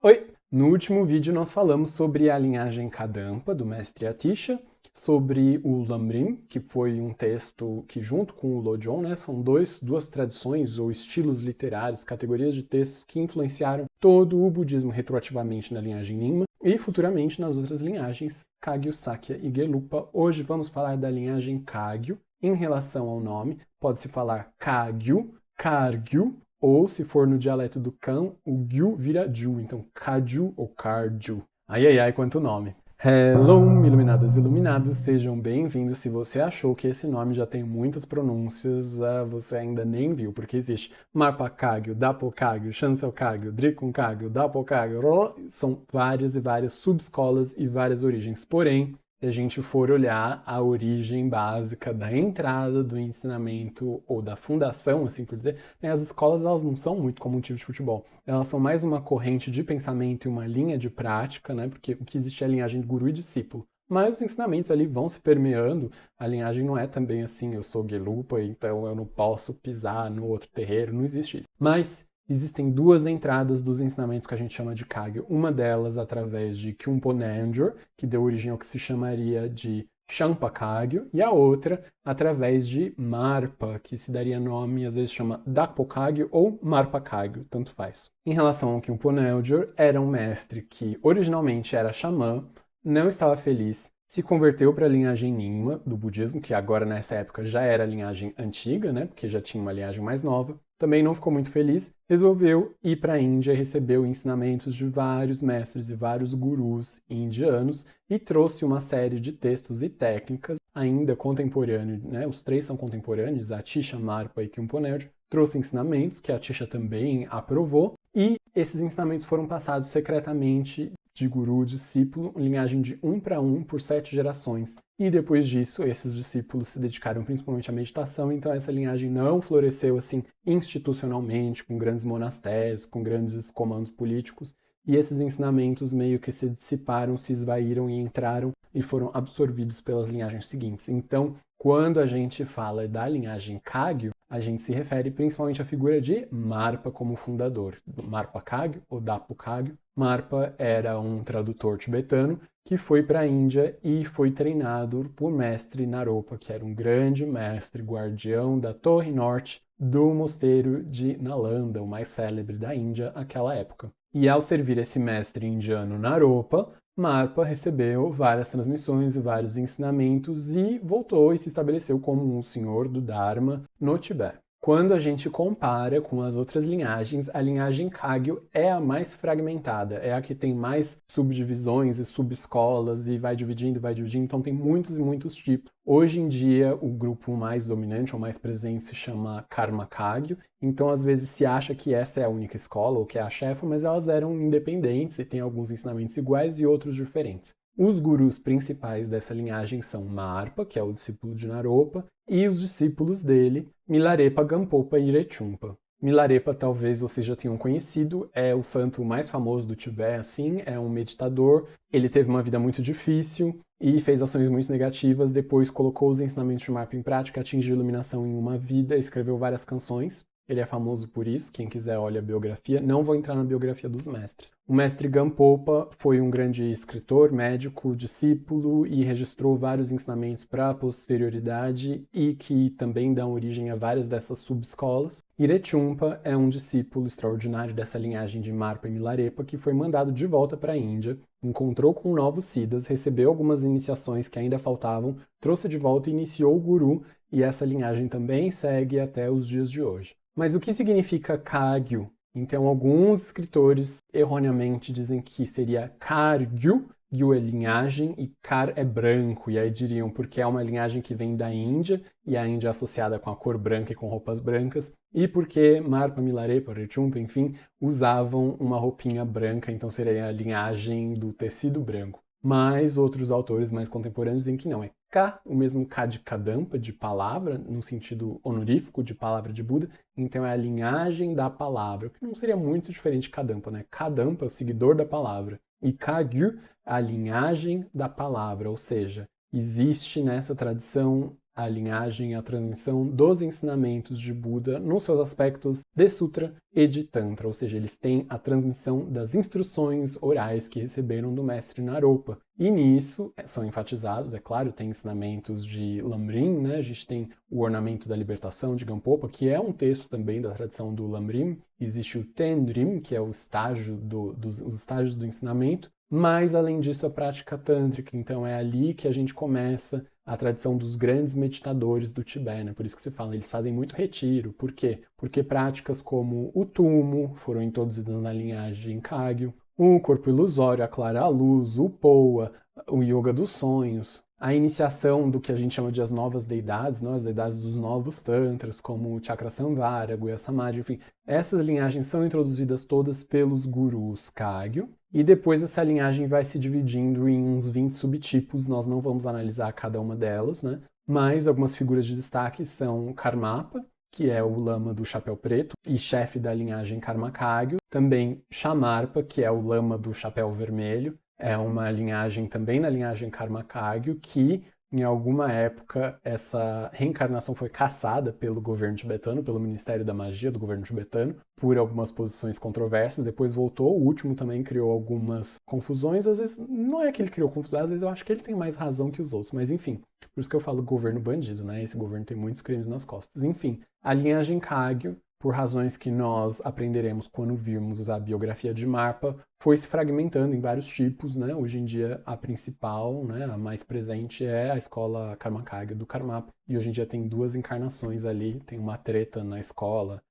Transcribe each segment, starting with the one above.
Oi! No último vídeo nós falamos sobre a linhagem Kadampa, do mestre Atisha, sobre o Lamrim, que foi um texto que, junto com o Lojong, são duas tradições ou estilos literários, categorias de textos que influenciaram todo o budismo retroativamente na linhagem Nyingma e futuramente nas outras linhagens Kagyu, Sakya e Gelupa. Hoje vamos falar da linhagem Kagyu. Em relação ao nome, pode-se falar Kagyu, Kargyu, ou, se for no dialeto do Kan, o Gyu vira Ju, então Kaju ou Karju. Ai, ai, ai, quanto nome! Hello, iluminadas e iluminados, sejam bem-vindos. Se você achou que esse nome já tem muitas pronúncias, você ainda nem viu, porque existe Marpa Kagyu, Dapo Kagyu, Shansel Kagyu, Drikun Kagyu, Dapo Kagyu, são várias e várias subescolas e várias origens. Porém, se a gente for olhar a origem básica da entrada do ensinamento ou da fundação, assim por dizer, as escolas elas não são muito como um time de futebol. Elas são mais uma corrente de pensamento e uma linha de prática, né? Porque o que existe é a linhagem de guru e discípulo. Mas os ensinamentos ali vão se permeando. A linhagem não é também assim, eu sou Gelupa, então eu não posso pisar no outro terreiro, não existe isso. Mas existem duas entradas dos ensinamentos que a gente chama de Kagyu. Uma delas através de Kyunpo Nanjor, que deu origem ao que se chamaria de Champa Kagyu, e a outra através de Marpa, que se daria nome, às vezes chama Dapo Kagyu ou Marpa Kagyu, tanto faz. Em relação ao Kyunpo Nanjor, era um mestre que originalmente era xamã, não estava feliz, se converteu para a linhagem Nyingma do budismo, que agora nessa época já era a linhagem antiga, né, porque já tinha uma linhagem mais nova. Também não ficou muito feliz, resolveu ir para a Índia e recebeu ensinamentos de vários mestres e vários gurus indianos e trouxe uma série de textos e técnicas ainda contemporâneos, né? Os três são contemporâneos, Atisha, Marpa e Kyunpo Nanjor, trouxe ensinamentos que a Atisha também aprovou e esses ensinamentos foram passados secretamente de guru discípulo, linhagem de 1 para 1 por 7 gerações. E depois disso, esses discípulos se dedicaram principalmente à meditação, então essa linhagem não floresceu assim institucionalmente, com grandes monastérios, com grandes comandos políticos, e esses ensinamentos meio que se dissiparam, se esvaíram e entraram e foram absorvidos pelas linhagens seguintes. Então, quando a gente fala da linhagem Kagyu, a gente se refere principalmente à figura de Marpa como fundador. Marpa Kagyu ou Dapo Kagyu. Marpa era um tradutor tibetano que foi para a Índia e foi treinado por mestre Naropa, que era um grande mestre guardião da Torre Norte do mosteiro de Nalanda, o mais célebre da Índia naquela época. E ao servir esse mestre indiano Naropa, Marpa recebeu várias transmissões e vários ensinamentos e voltou e se estabeleceu como um senhor do Dharma no Tibete. Quando a gente compara com as outras linhagens, a linhagem Kagyu é a mais fragmentada, é a que tem mais subdivisões e subescolas e vai dividindo, então tem muitos e muitos tipos. Hoje em dia, o grupo mais dominante ou mais presente se chama Karma Kagyu, então às vezes se acha que essa é a única escola ou que é a chefa, mas elas eram independentes e têm alguns ensinamentos iguais e outros diferentes. Os gurus principais dessa linhagem são Marpa, que é o discípulo de Naropa, e os discípulos dele, Milarepa, Gampopa e Irechumpa. Milarepa talvez vocês já tenham conhecido, é o santo mais famoso do Tibete, assim, é um meditador, ele teve uma vida muito difícil e fez ações muito negativas, depois colocou os ensinamentos de Marpa em prática, atingiu iluminação em uma vida, escreveu várias canções. Ele é famoso por isso, quem quiser olha a biografia. Não vou entrar na biografia dos mestres. O mestre Gampopa foi um grande escritor, médico, discípulo e registrou vários ensinamentos para a posterioridade e que também dão origem a várias dessas subescolas. Irechumpa é um discípulo extraordinário dessa linhagem de Marpa e Milarepa que foi mandado de volta para a Índia, encontrou com novos siddhas, recebeu algumas iniciações que ainda faltavam, trouxe de volta e iniciou o guru, e essa linhagem também segue até os dias de hoje. Mas o que significa Kagyu? Então, alguns escritores erroneamente dizem que seria Kargyu, Gyu é linhagem e Kar é branco, e aí diriam porque é uma linhagem que vem da Índia, e a Índia é associada com a cor branca e com roupas brancas, e porque Marpa, Milarepa, Irechumpa, enfim, usavam uma roupinha branca, então seria a linhagem do tecido branco. Mas outros autores mais contemporâneos dizem que não, é Ka, o mesmo Ka de Kadampa, de palavra, no sentido honorífico de palavra de Buda, então é a linhagem da palavra, que não seria muito diferente de Kadampa, né? Kadampa é o seguidor da palavra, e Kagyu, a linhagem da palavra, ou seja, existe nessa tradição a linhagem e a transmissão dos ensinamentos de Buda nos seus aspectos de Sutra e de Tantra, ou seja, eles têm a transmissão das instruções orais que receberam do mestre Naropa. E nisso são enfatizados, é claro, tem ensinamentos de Lamrim, né? A gente tem o Ornamento da Libertação de Gampopa, que é um texto também da tradição do Lamrim. Existe o Tenrim, que é o estágio os estágios do ensinamento, mas além disso a prática tântrica, então é ali que a gente começa a tradição dos grandes meditadores do Tibete, né? Por isso que se fala, eles fazem muito retiro. Por quê? Porque práticas como o Tumo foram introduzidas na linhagem Kagyu, o corpo ilusório, a clara luz, o Poa, o yoga dos sonhos, a iniciação do que a gente chama de as novas deidades, né? As deidades dos novos tantras, como o Chakrasamvara, Guhya Samadhi, enfim. Essas linhagens são introduzidas todas pelos gurus Kagyu, e depois essa linhagem vai se dividindo em uns 20 subtipos, nós não vamos analisar cada uma delas, né? Mas algumas figuras de destaque são Karmapa, que é o lama do chapéu preto e chefe da linhagem Karma Kagyu. Também Shamarpa, que é o lama do chapéu vermelho. É uma linhagem também na linhagem Karma Kagyu que, em alguma época, essa reencarnação foi caçada pelo governo tibetano, pelo Ministério da Magia do governo tibetano, por algumas posições controversas. Depois voltou, o último também criou algumas confusões. Às vezes, não é que ele criou confusões, às vezes eu acho que ele tem mais razão que os outros, mas enfim. Por isso que eu falo governo bandido, né? Esse governo tem muitos crimes nas costas. Enfim, a linhagem Kagyu, por razões que nós aprenderemos quando virmos a biografia de Marpa, foi se fragmentando em vários tipos, né? Hoje em dia, a principal, né, a mais presente, é a escola Karma Kagyu do Karmapa. E hoje em dia tem duas encarnações ali, tem uma treta na escola.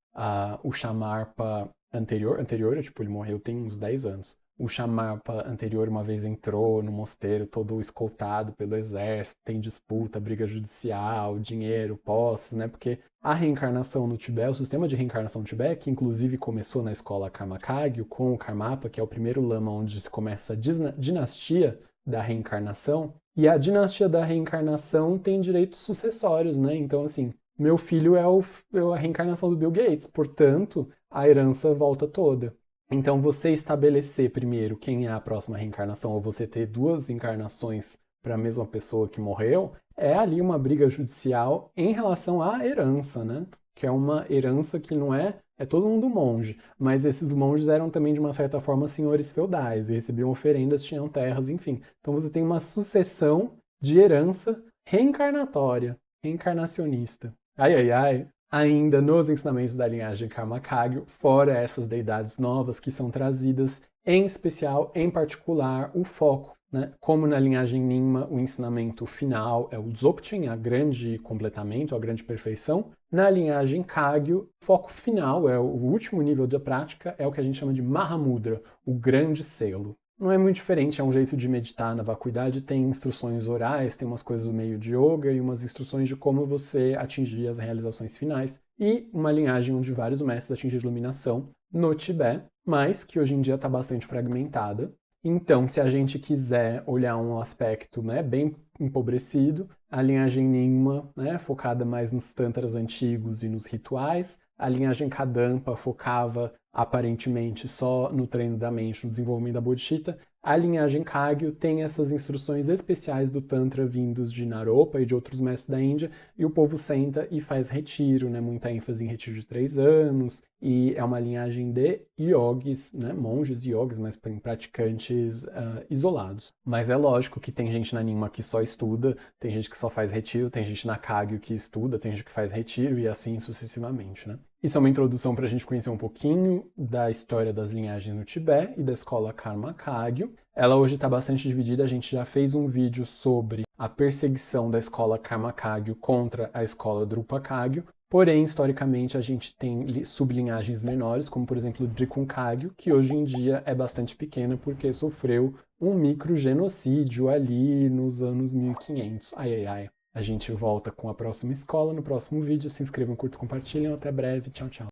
O Shamarpa anterior, tipo, ele morreu tem uns 10 anos. O Shamarpa anterior uma vez entrou no mosteiro todo escoltado pelo exército, tem disputa, briga judicial, dinheiro, posses, né? Porque a reencarnação no Tibete, o sistema de reencarnação no Tibete, que inclusive começou na escola Karma Kagyu com o Karmapa, que é o primeiro lama onde se começa a dinastia da reencarnação, e a dinastia da reencarnação tem direitos sucessórios, né? Então, assim, meu filho é a reencarnação do Bill Gates, portanto, a herança volta toda. Então, você estabelecer primeiro quem é a próxima reencarnação, ou você ter duas encarnações para a mesma pessoa que morreu, é ali uma briga judicial em relação à herança, né? Que é uma herança que não é todo mundo monge, mas esses monges eram também, de uma certa forma, senhores feudais, e recebiam oferendas, tinham terras, enfim. Então, você tem uma sucessão de herança reencarnatória, reencarnacionista. Ai, ai, ai. Ainda nos ensinamentos da linhagem Karma Kagyu, fora essas deidades novas que são trazidas, em especial, em particular, o foco, né? Como na linhagem Nyingma, o ensinamento final é o Dzogchen, a grande completamento, a grande perfeição. Na linhagem Kagyu, o foco final, o último nível da prática, é o que a gente chama de Mahamudra, o grande selo. Não é muito diferente, é um jeito de meditar na vacuidade, tem instruções orais, tem umas coisas meio de yoga e umas instruções de como você atingir as realizações finais. E uma linhagem onde vários mestres atingiram iluminação no Tibete, mas que hoje em dia está bastante fragmentada. Então, se a gente quiser olhar um aspecto, né, bem empobrecido, a linhagem Nyingma, né, focada mais nos tantras antigos e nos rituais, a linhagem Kadampa focava aparentemente só no treino da mente, no desenvolvimento da bodhicitta. A linhagem Kagyu tem essas instruções especiais do Tantra vindos de Naropa e de outros mestres da Índia, e o povo senta e faz retiro, né? Muita ênfase em retiro de 3 anos, e é uma linhagem de yogis, né? Monges e yogis, mas praticantes isolados. Mas é lógico que tem gente na Nyingma que só estuda, tem gente que só faz retiro, tem gente na Kagyu que estuda, tem gente que faz retiro, e assim sucessivamente, né? Isso é uma introdução para a gente conhecer um pouquinho da história das linhagens no Tibete e da escola Karma Kagyu. Ela hoje está bastante dividida, a gente já fez um vídeo sobre a perseguição da escola Karma Kagyu contra a escola Drupa Kagyu, porém, historicamente, a gente tem sublinhagens menores, como por exemplo o Drikung Kagyu, que hoje em dia é bastante pequena porque sofreu um microgenocídio ali nos anos 1500. Ai, ai, ai. A gente volta com a próxima escola no próximo vídeo. Se inscrevam, curtam, compartilhem. Até breve. Tchau, tchau.